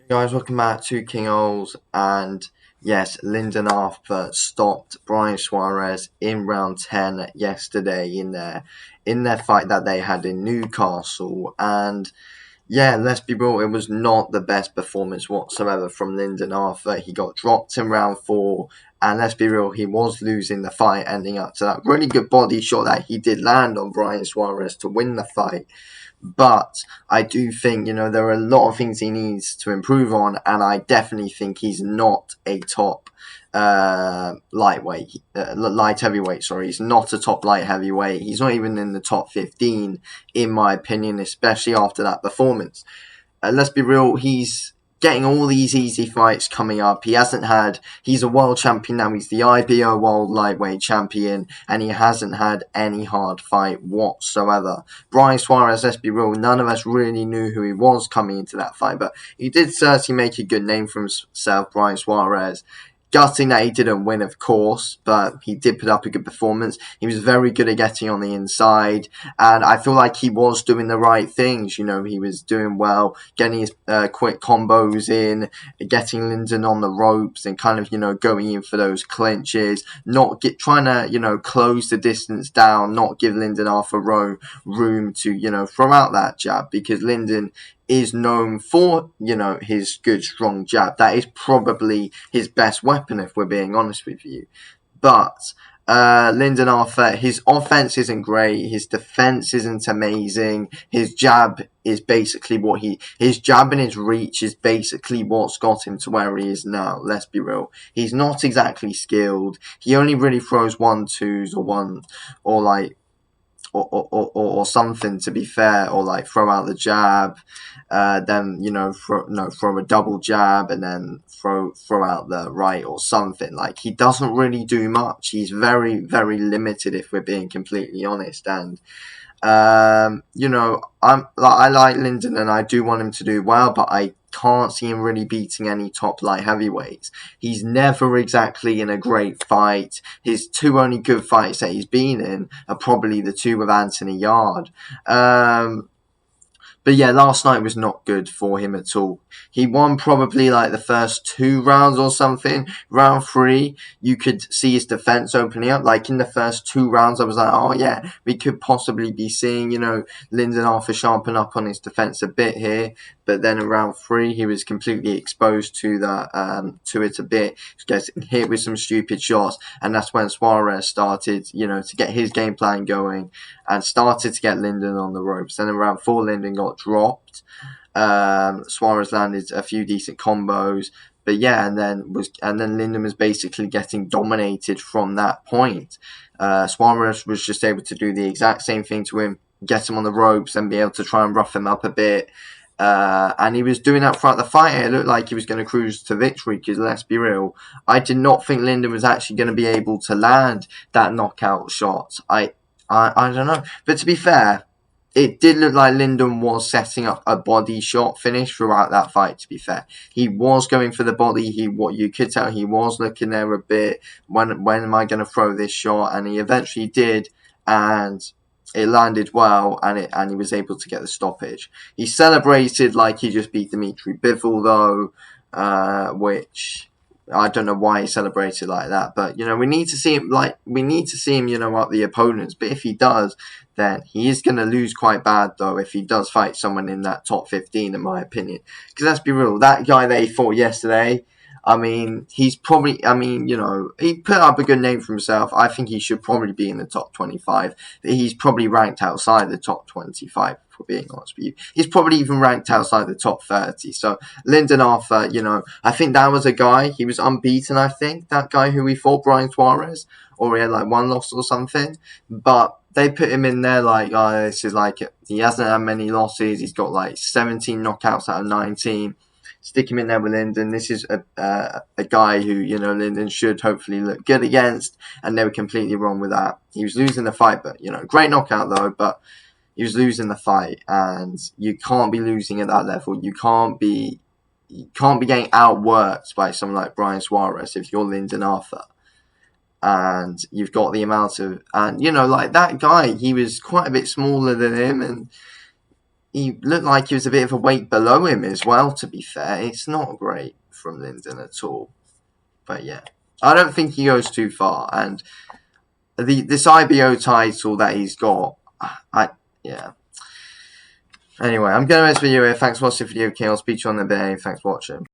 Guys, welcome back to King Oles. And yes, Lyndon Arthur stopped Brian Suarez in round 10 yesterday in their fight that they had in Newcastle. And yeah, let's be real, it was not the best performance whatsoever from Lyndon Arthur. He got dropped in round 4, and let's be real, he was losing the fight, ending up to that really good body shot that he did land on Brian Suarez to win the fight. But I do think, there are a lot of things he needs to improve on, and I definitely think he's not a top light heavyweight. Sorry, he's not a top light heavyweight. He's not even in the top 15, in my opinion, especially after that performance. Let's be real, he's getting all these easy fights coming up. He's a world champion now. He's the IBO World Lightweight Champion, and he hasn't had any hard fight whatsoever. Brian Suarez, let's be real, none of us really knew who he was coming into that fight, but he did certainly make a good name for himself, Brian Suarez. Gutting that he didn't win, of course, but he did put up a good performance. He was very good at getting on the inside, and I feel like he was doing the right things. He was doing well, getting his quick combos in, getting Lyndon on the ropes, and kind of, going in for those clinches, trying to, close the distance down, not give Lyndon Arthur room to, throw out that jab, because Lyndon is known for, his good, strong jab. That is probably his best weapon, if we're being honest with you. But Lyndon Arthur, his offense isn't great. His defense isn't amazing. His jab is basically his jab and his reach is basically what's got him to where he is now. Let's be real. He's not exactly skilled. He only really throws 1-2s or like, or something, to be fair, or like throw out the jab, then throw a double jab and then throw out the right or something. Like, he doesn't really do much. He's very, very limited, if we're being completely honest. And I like Lyndon and I do want him to do well, but I can't see him really beating any top light heavyweights. He's never exactly in a great fight. His two only good fights that he's been in are probably the two with Anthony Yard. But yeah, last night was not good for him at all. He won probably like the first 2 rounds or something. Round 3, you could see his defense opening up. Like, in the first 2 rounds, I was like, oh yeah, we could possibly be seeing, Lyndon Arthur sharpen up on his defense a bit here. But then in round 3, he was completely exposed to it a bit. He was getting hit with some stupid shots, and that's when Suarez started, to get his game plan going and started to get Lyndon on the ropes. Then in round 4, Lyndon got dropped. Suarez landed a few decent combos, but yeah, and then Lyndon was basically getting dominated from that point. Suarez was just able to do the exact same thing to him, get him on the ropes and be able to try and rough him up a bit. And he was doing that throughout the fight. It looked like he was going to cruise to victory, because let's be real, I did not think Lyndon was actually going to be able to land that knockout shot. I don't know. But to be fair, it did look like Lyndon was setting up a body shot finish throughout that fight, to be fair. He was going for the body. What you could tell, he was looking there a bit. When am I going to throw this shot? And he eventually did, and it landed well, and he was able to get the stoppage. He celebrated like he just beat Dimitri Bivol, though, which I don't know why he celebrated like that. But we need to see him up the opponents. But if he does, then he is going to lose quite bad, though, if he does fight someone in that top 15, in my opinion. Because let's be real, that guy that he fought yesterday, I mean, he put up a good name for himself. I think he should probably be in the top 25. But he's probably ranked outside the top 25, for being honest with you. He's probably even ranked outside the top 30. So, Lyndon Arthur, I think that was a guy, he was unbeaten, I think, that guy who we fought, Brian Suarez, or he had like one loss or something. But they put him in there like, oh, this is like, he hasn't had many losses. He's got like 17 knockouts out of 19. Stick him in there with Lyndon. This is a guy who, Lyndon should hopefully look good against, and they were completely wrong with that. He was losing the fight, but, great knockout though, but he was losing the fight, and you can't be losing at that level. You can't be getting outworked by someone like Brian Suarez if you're Lyndon Arthur. And you've got the amount of, like that guy, he was quite a bit smaller than him, and, he looked like he was a bit of a weight below him as well, to be fair. It's not great from Lyndon at all. But yeah, I don't think he goes too far. And this IBO title that he's got, yeah. Anyway, I'm going to end this video here. Thanks for watching the video, King. I'll speak to you on the day. Thanks for watching.